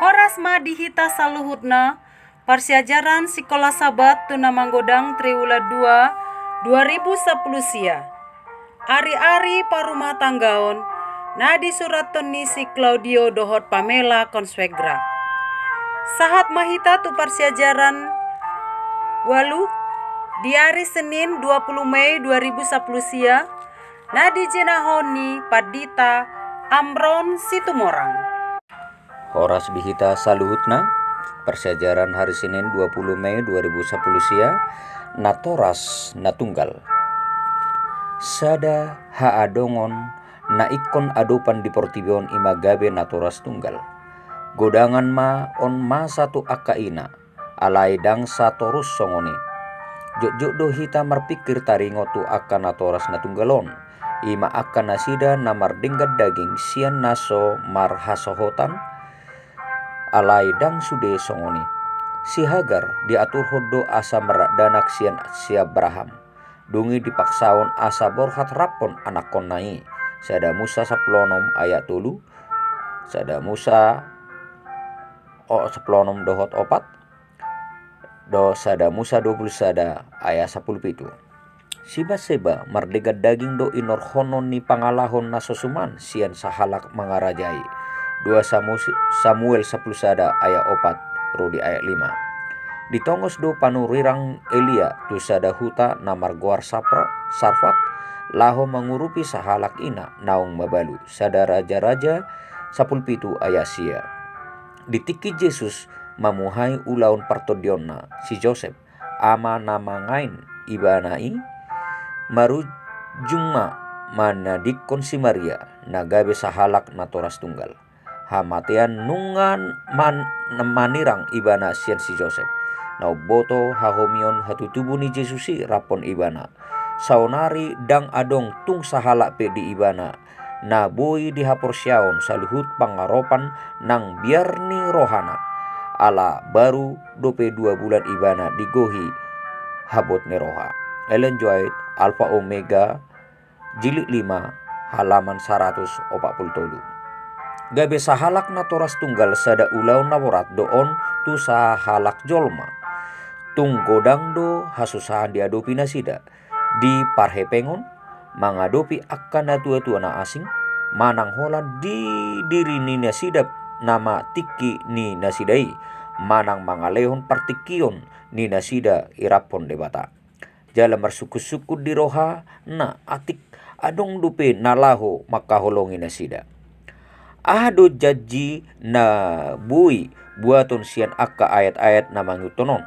Horas madihita saluhutna Parsiajaran Sikola Sabat tuna manggodang triwulan 2 2010 sia. Ari-ari parumah tanggaon nadi surat si Claudio dohot Pamela Conswegra. Sahat mahita tu parsiajaran walu di hari Senin 20 Mei 2010 sia nadi jenahoni Padita Amron Situmorang. Horas bihita saluhutna Persiajaran hari Senin 20 Mei 2010 sia natoras natunggal sada haadongon na ikon adopan di portibion imagabe natoras tunggal godangan ma on ma satu akaina alai dang satorus songoni jok do hita marpikir taringo tu akan natoras natunggalon ima akan nasida namar dinggat daging sian naso marhasohotan alai dang sude songoni si Hagar diatur hodo asa merak danak sian si Abraham dungi dipaksaon asa borhat rapon anak konai sada Musa saplonom ayat tulu sada Musa saplonom dohot opat do sada Musa 20 sada ayat 10 pitu Siba-seba mardegat daging do inor honon ni pangalahon nasosuman sian sahalak mangarajai 2 Samuel 10 sada ayat 4 rudi ayat 5 ditongos do panurirang Elia tu sada huta namar goar sarfat laho mengurupi sahalak ina naung mabalu sada raja-raja 10 pitu ayat sia ditiki Yesus mamuhai ulaun partodionna si Joseph ama namangain ibanai marujungma mana dikon si Maria nagabe sahalak natoras tunggal hamatean nungan manirang ibana sian si Joseph nau boto hahomion hatutubu ni Jesusi rapon ibana saunari dang adong tung sahalak pe di ibana na boi di hapor syaon saluhut pangaropan nang biarni rohana ala baru 22 bulan ibana digohi habot neroha Ellen White Alpha Omega jilid 5 halaman 147 gabe sahalak natoras tunggal sada ulau naborat doon tu sahalak jolma tung godang do hasusahan diadopi nasida di parhepengon mangadopi akan natua-tua na asing manang hola di diri ni nasida nama tiki ni nasidai manang mangalehon partikion ni nasida irapon debata jalan bersuku-suku di roha na atik adong dupe nalaho makaholongi nasida ado jaji na bui buaton sian akka ayat-ayat na mangutonon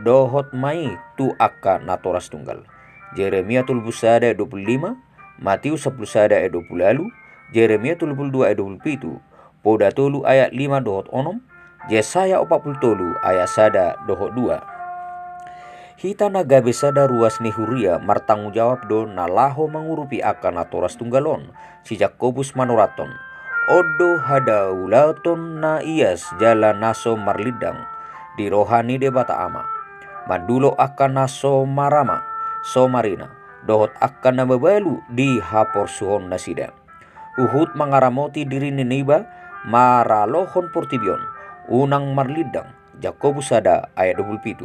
dohot mai tu akka natoras tunggal Jeremia 30 25 Matius 10 ayat 20 Jeremia 32 ayat 27 Poda tolu ayat 5 dohot onom Yesaya 40 tolu ayat sada dohot 2 hita nagabe sada ruas ni huria martanggung jawab do nalaho mengurupi akan natoras tunggalon si Jakobus manuraton odo hada ulaton na ias jala naso marlidang di rohani debata ama madulo akan naso marama so marina dohot akan nababalu di hapor suhon nasida uhut mangaramoti diri Niniba maralohon portibion unang marlidang Jakobus sada ayat 27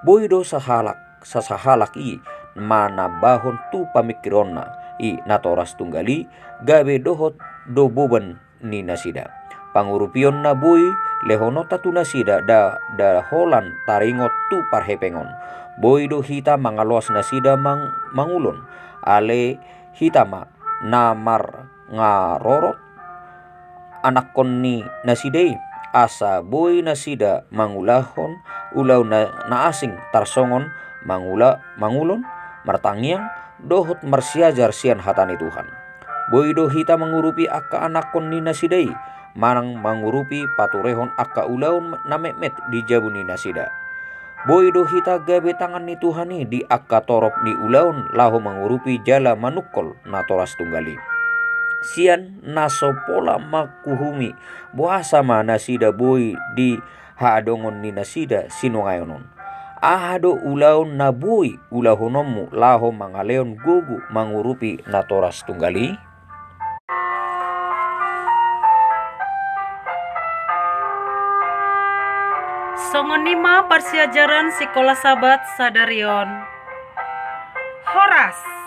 boido sasahalak i mana bahon tu pamikironna i natoras tunggali gabe dohot do boban ni nasida pangurupion na bui lehonota tu nasida da holan taringot tu parhepengon boido hita mangalos nasida mangulon ale hitama namar ngarorot anak konni nasidei asa boy nasida mangulahon ulau na asing tarsongon mangulon martangiang dohot marsiajar sian hatani Tuhan boido hita mengurupi akka anak kon ni nasidai manang mengurupi paturehon akka ulaun na memet di jabuni nasida boido hita gabe tangan ni Tuhani di akka torop ni ulaun laho mengurupi jala manukol natoras tunggali sian naso pola makuhumi buasa ma nasida boi di haadongon ni nasida sinungayonon ahado ulaun na boi ulahonomu laho mangaleon gugu mengurupi natoras tunggali songonima parsiajaran Sekolah Sabat Sadarion. Horas.